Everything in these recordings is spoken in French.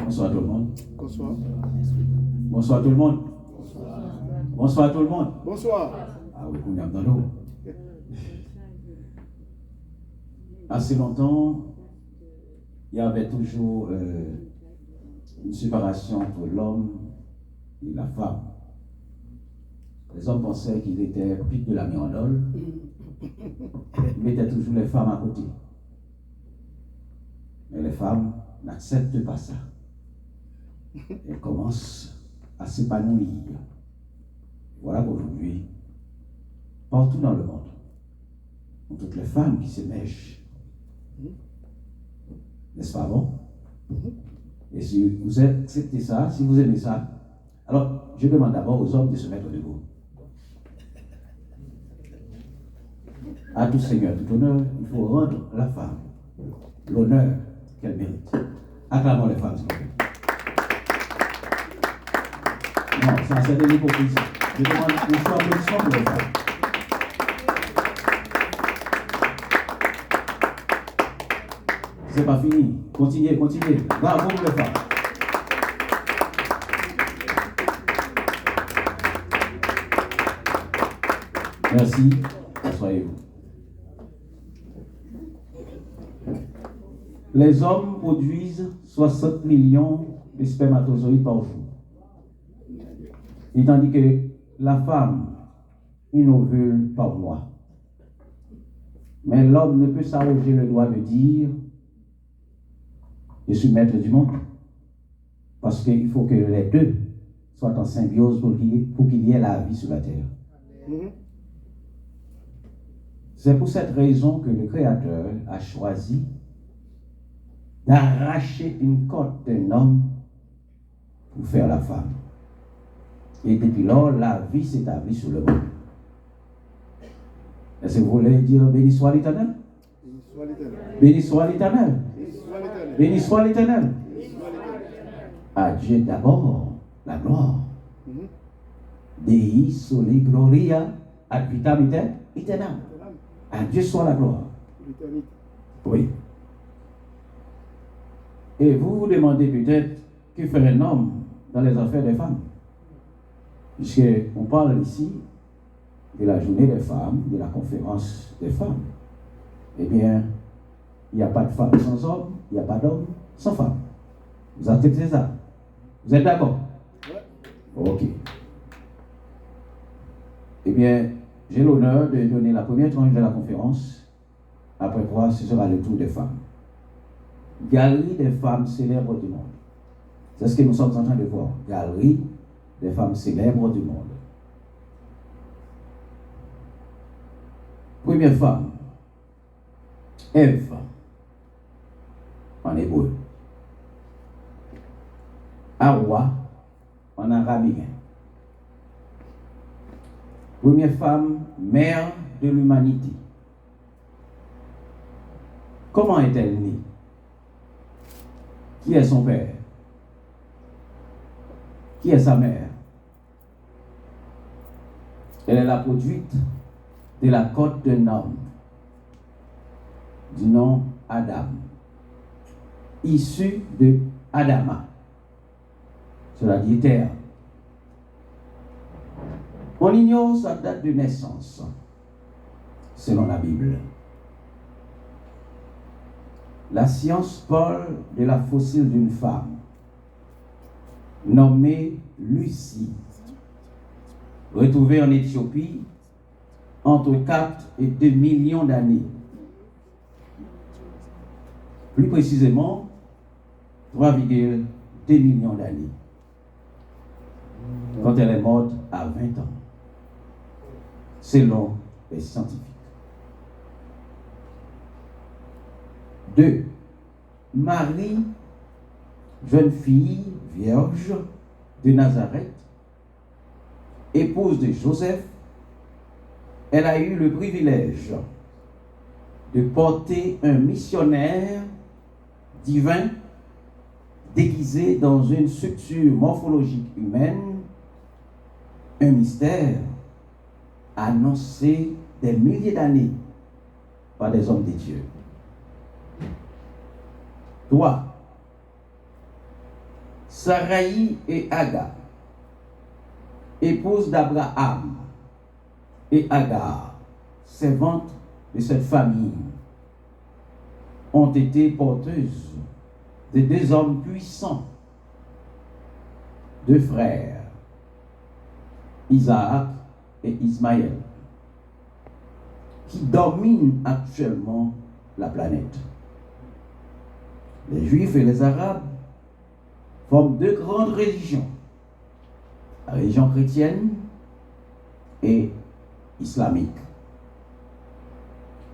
Bonsoir tout le monde. Bonsoir. Bonsoir tout le monde. Bonsoir tout le monde. Bonsoir. Ah oui, on est dans l'eau. Assez longtemps, il y avait toujours une séparation entre l'homme et la femme. Les hommes pensaient qu'il était pique de la mirandole. Ils mettaient toujours les femmes à côté. Mais les femmes n'acceptent pas ça. Elles commencent à s'épanouir. Voilà qu'aujourd'hui, partout dans le monde, toutes les femmes qui se mèchent. N'est-ce pas bon? Et si vous acceptez ça, si vous aimez ça, alors je demande d'abord aux hommes de se mettre debout. À tout Seigneur, tout honneur, il faut rendre la femme l'honneur qu'elle mérite. Acclamons les femmes, s'il vous plaît. Non, ça c'est de l'hypocrisie. Je demande un choix applaudissement pour les femmes. C'est pas fini. Continuez, continuez. Bravo pour les femmes. Merci. Asseyez-vous. Les hommes produisent 60 millions de spermatozoïdes par jour. Et tandis que la femme, une ovule par mois. Mais l'homme ne peut s'arroger le droit de dire je suis maître du monde. Parce qu'il faut que les deux soient en symbiose pour qu'il y ait la vie sur la terre. C'est pour cette raison que le Créateur a choisi d'arracher une côte d'un homme pour faire la femme. Et depuis lors, la vie s'établit sur le monde. Est-ce que vous voulez dire béni soit l'Éternel? Béni soit l'Éternel. Béni soit l'Éternel. À Dieu d'abord la gloire. Dei soli gloria ad vitam aeternam. À Dieu soit la gloire. Oui. Et vous vous demandez peut-être que fait un homme dans les affaires des femmes. Puisqu'on parle ici de la journée des femmes, de la conférence des femmes. Eh bien, il n'y a pas de femme sans homme, il n'y a pas d'homme sans femme. Vous acceptez ça? Vous êtes d'accord? Oui. Ok. Eh bien, j'ai l'honneur de donner la première tranche de la conférence. Après quoi, ce sera le tour des femmes. Galerie des femmes célèbres du monde. C'est ce que nous sommes en train de voir. Galerie des femmes célèbres du monde. Première femme, Ève, en hébreu. Hawa, en araméen. Première femme, mère de l'humanité. Comment est-elle née? Qui est son père? Qui est sa mère? Elle est la produite de la côte d'un homme du nom Adam, issu de Adama, cela dit terre. On ignore sa date de naissance, selon la Bible. La science parle de la fossile d'une femme, nommée Lucie, retrouvée en Éthiopie entre 4 et 2 millions d'années. Plus précisément, 3,2 millions d'années. Quand elle est morte à 20 ans, selon les scientifiques. 2. Marie, jeune fille vierge de Nazareth, épouse de Joseph, elle a eu le privilège de porter un missionnaire divin déguisé dans une structure morphologique humaine, un mystère annoncé des milliers d'années par des hommes de Dieu. 3. Saraï et Agar, épouse d'Abraham, et Agar, servante de cette famille, ont été porteuses de deux hommes puissants, deux frères, Isaac et Ismaël, qui dominent actuellement la planète. Les Juifs et les Arabes forment deux grandes religions, la religion chrétienne et islamique.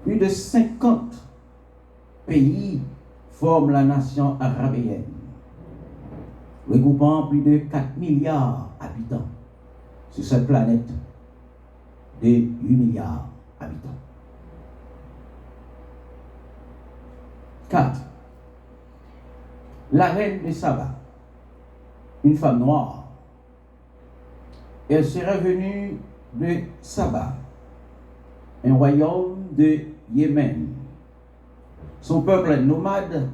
Plus de 50 pays forment la nation arabéenne, regroupant plus de 4 milliards d'habitants sur cette planète de 8 milliards d'habitants. 4. La reine de Saba, une femme noire. Elle serait venue de Saba, un royaume de Yémen. Son peuple nomade,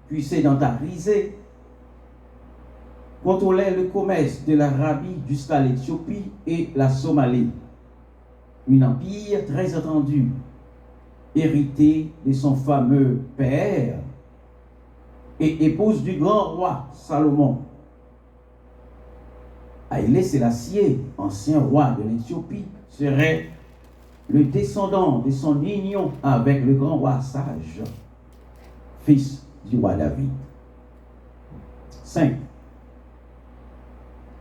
puis sédentarisé, contrôlait le commerce de l'Arabie jusqu'à l'Éthiopie et la Somalie. Un empire très étendu, hérité de son fameux père et épouse du grand roi Salomon. Haïlé Sélassié, ancien roi de l'Éthiopie, serait le descendant de son union avec le grand roi sage, fils du roi David. 5.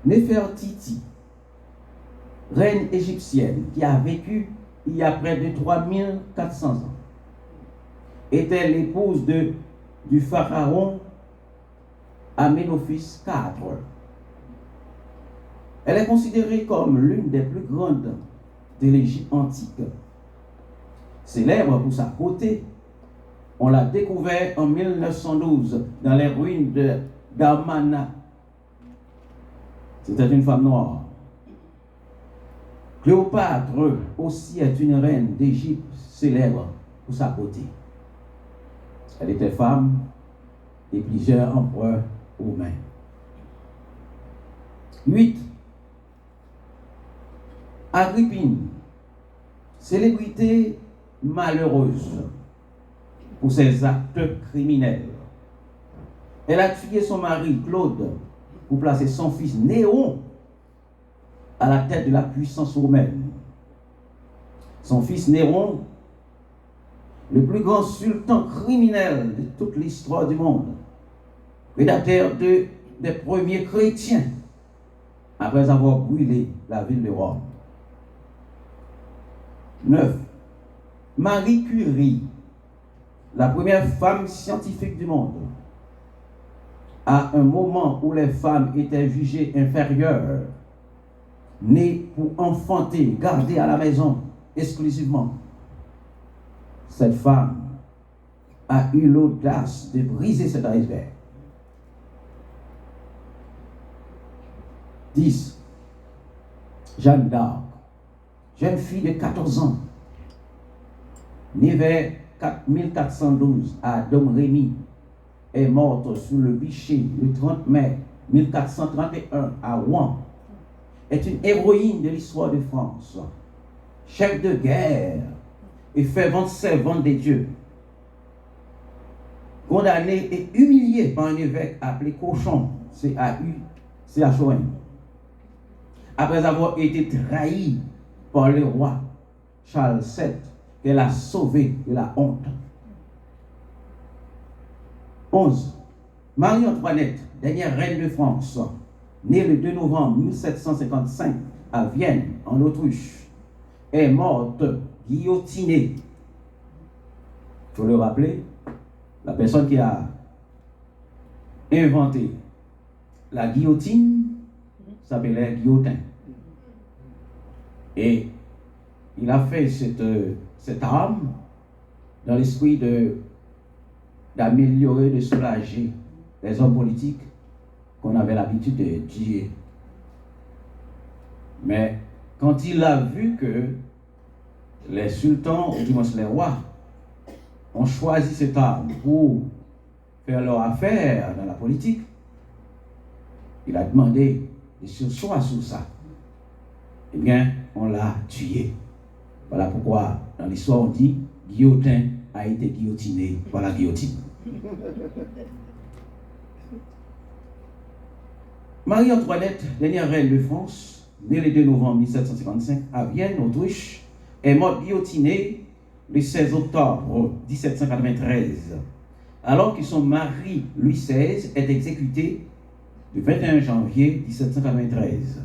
Néfertiti, reine égyptienne qui a vécu il y a près de 3400 ans, était l'épouse du pharaon Aménophis IV. Elle est considérée comme l'une des plus grandes de l'Égypte antique. Célèbre pour sa beauté, on l'a découvert en 1912 dans les ruines de Gamana. C'était une femme noire. Cléopâtre aussi est une reine d'Égypte célèbre pour sa beauté. Elle était femme de plusieurs empereurs romains. 8. Agrippine, célébrité malheureuse pour ses actes criminels. Elle a tué son mari Claude pour placer son fils Néron à la tête de la puissance romaine. Son fils Néron, le plus grand sultan criminel de toute l'histoire du monde, prédateur des premiers chrétiens, après avoir brûlé la ville de Rome. 9. Marie Curie, la première femme scientifique du monde, à un moment où les femmes étaient jugées inférieures, nées pour enfanter, garder à la maison exclusivement. Cette femme a eu l'audace de briser cet iceberg. 10. Jeanne d'Arc, jeune fille de 14 ans, née vers 1412 à Domrémy, est morte sous le bûcher le 30 mai 1431 à Rouen, est une héroïne de l'histoire de France, chef de guerre et fervente servante des dieux. Condamnée et humiliée par un évêque appelé Cochon, C-A-U-C-H-O-N, après avoir été trahie par le roi Charles VII, qu'elle a sauvé de la honte. 11. Marie-Antoinette, dernière reine de France, née le 2 novembre 1755 à Vienne, en Autriche, est morte guillotinée. Il faut le rappeler, la personne qui a inventé la guillotine s'appelait Guillotin. Et il a fait cette arme dans l'esprit d'améliorer, de soulager les hommes politiques qu'on avait l'habitude de tuer. Mais quand il a vu que les sultans, ou du moins les rois, ont choisi cette arme pour faire leur affaire dans la politique, il a demandé de sursoir sur ça. Eh bien, on l'a tué. Voilà pourquoi, dans l'histoire, on dit Guillotin a été guillotiné par la guillotine. Marie-Antoinette, dernière reine de France, née le 2 novembre 1755 à Vienne, Autriche, est morte guillotinée le 16 octobre 1793, alors que son mari Louis XVI est exécuté le 21 janvier 1793.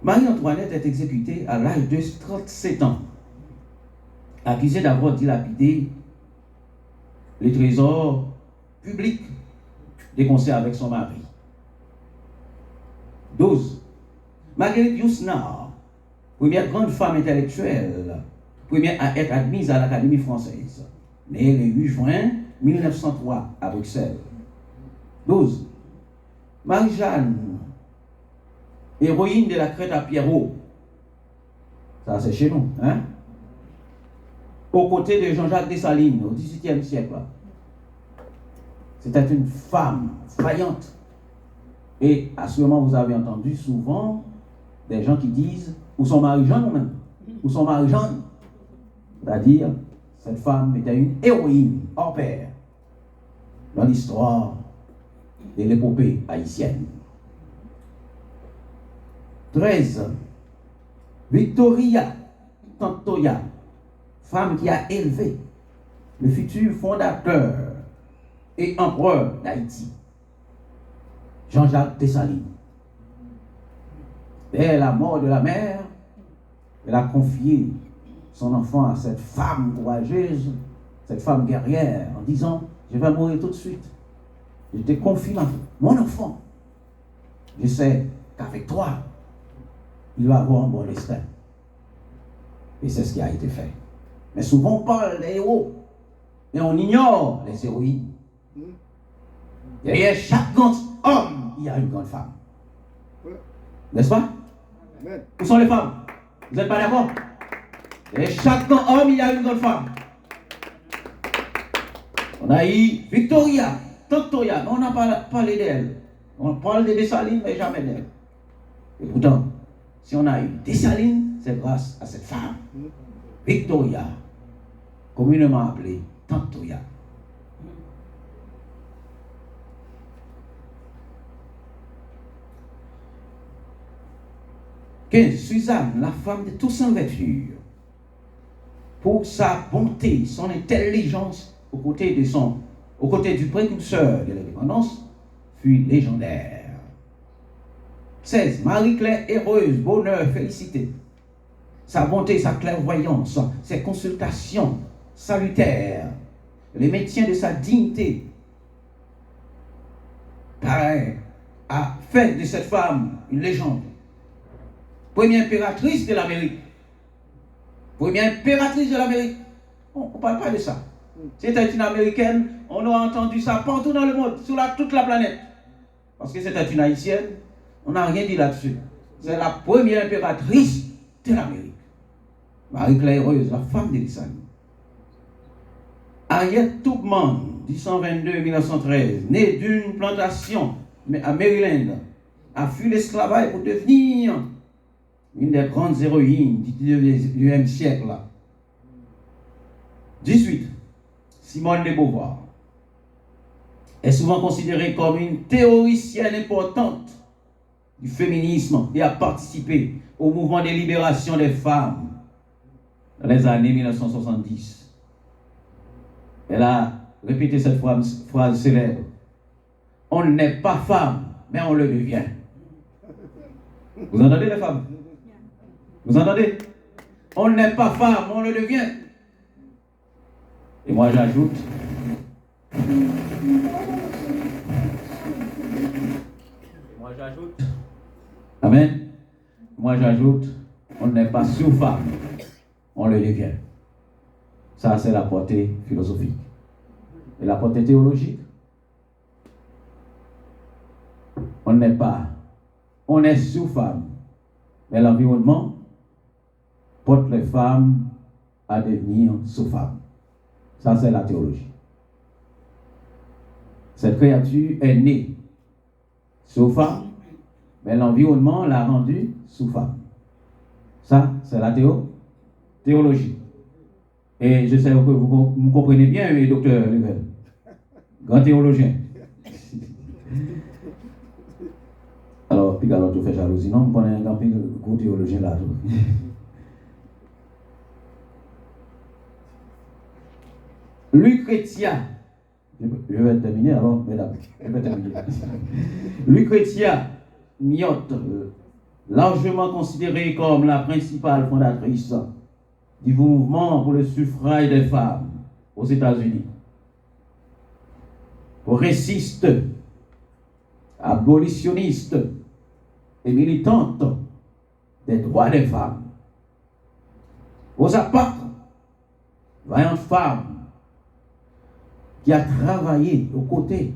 Marie-Antoinette est exécutée à l'âge de 37 ans, accusée d'avoir dilapidé les trésors publics des concerts avec son mari. 12. Marguerite Yourcenar, première grande femme intellectuelle, première à être admise à l'Académie française, née le 8 juin 1903 à Bruxelles. 12. Marie-Jeanne, héroïne de la crête à Pierrot. Ça, c'est chez nous, hein? Aux côtés de Jean-Jacques Dessalines, au XVIIIe siècle. C'était une femme vaillante. Et à ce moment, vous avez entendu souvent des gens qui disent « Où sont Marie-Jeanne même ?»« Où sont Marie-Jeanne ?» C'est-à-dire, cette femme était une héroïne hors pair dans l'histoire de l'épopée haïtienne. 13. Victoria Tantoya, femme qui a élevé le futur fondateur et empereur d'Haïti, Jean-Jacques Dessalines. Dès la mort de la mère, elle a confié son enfant à cette femme courageuse, cette femme guerrière, en disant « Je vais mourir tout de suite. Je te confie mon enfant. Je sais qu'avec toi, il va avoir un bon destin. » Et c'est ce qui a été fait. Mais souvent, on parle des héros, mais on ignore les héroïnes. Derrière chaque grand homme, il y a une grande femme. N'est-ce pas? Où sont les femmes? Vous n'êtes pas d'accord? Derrière chaque grand homme, il y a une grande femme. On a eu Victoria, Tantoya, mais on n'a pas parlé d'elle. On parle de Dessalines, mais jamais d'elle. Et pourtant, si on a eu Dessalines, c'est grâce à cette femme, Victoria, communément appelée Tantoya. Suzanne, la femme de Toussaint Louverture, pour sa bonté, son intelligence aux côtés du précurseur de l'indépendance, fut légendaire. 16. Marie-Claire heureuse, bonheur, félicité. Sa bonté, sa clairvoyance, ses consultations salutaires, les maintien de sa dignité, pareil, a fait de cette femme une légende. Première impératrice de l'Amérique. Première impératrice de l'Amérique. On ne parle pas de ça. C'était une Américaine, on a entendu ça partout dans le monde, sur toute la planète. Parce que c'était une Haïtienne, on n'a rien dit là-dessus. C'est la première impératrice de l'Amérique. Marie-Claire heureuse, la femme de Dessalines. Harriet Tubman, 1822-1913, née d'une plantation à Maryland, a fui l'esclavage pour devenir une des grandes héroïnes du 19e siècle. 18. Simone de Beauvoir est souvent considérée comme une théoricienne importante du féminisme et a participé au mouvement de libération des femmes dans les années 1970. Elle a répété cette phrase célèbre. On n'est pas femme, mais on le devient. Vous entendez les femmes? Vous entendez? On n'est pas femme, on le devient. Et moi j'ajoute, amen. Moi j'ajoute, on n'est pas sous-femme, on le devient. Ça c'est la portée philosophique. Et la portée théologique, on est sous-femme. Mais l'environnement porte les femmes à devenir sous-femmes. Ça, c'est la théologie. Cette créature est née sous femme, mais l'environnement l'a rendu sous femme. Ça, c'est la théologie. Et je sais que vous comprenez bien, docteur Level, grand théologien. Alors, puis alors, tu fais jalousie, non? On connaît un grand théologien là. Lucretia, je vais terminer alors, mesdames, je vais terminer. Lucretia Mott, largement considérée comme la principale fondatrice du mouvement pour le suffrage des femmes aux États-Unis, progressiste, abolitionniste et militante des droits des femmes. Rosa Parks, vaillante femme qui a travaillé aux côtés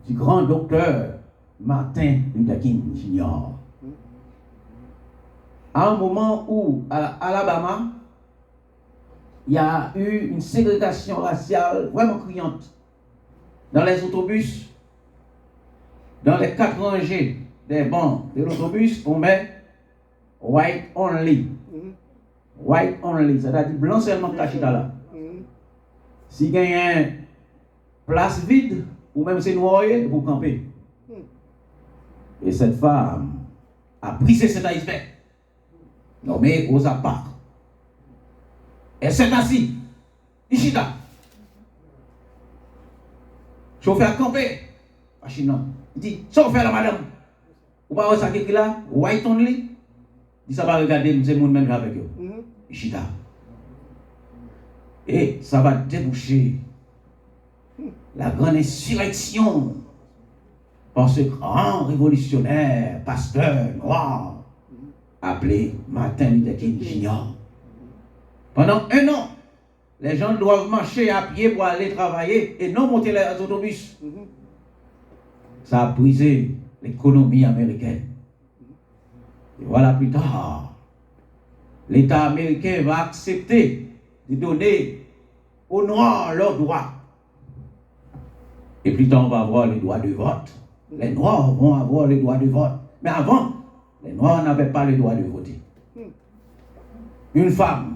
du grand docteur Martin Luther King Jr. À un moment où, à Alabama, il y a eu une ségrégation raciale vraiment criante. Dans les autobus, dans les 4 rangées des bancs de l'autobus, on met white only. White only, c'est-à-dire blanc seulement caché là. Si il y a une place vide, ou même c'est noir, vous campez. Et cette femme a brisé cet iceberg, nommé Rosa Parks. Elle s'est assise, Ishida. Chauffeur campé. Non. Il dit, chauffeur la madame. Ou pas ça qui là, white only. Il dit ça va regarder, c'est mon même avec eux. Ishida. Et ça va déboucher la grande insurrection par ce grand révolutionnaire, pasteur noir, appelé Martin Luther King Jr. Pendant 1 an, les gens doivent marcher à pied pour aller travailler et non monter les autobus. Ça a brisé l'économie américaine. Et voilà plus tard, l'État américain va accepter de donner aux Noirs leurs droits. Et plus tard, on va avoir les droits de vote. Les Noirs vont avoir les droits de vote. Mais avant, les Noirs n'avaient pas le droit de voter. Une femme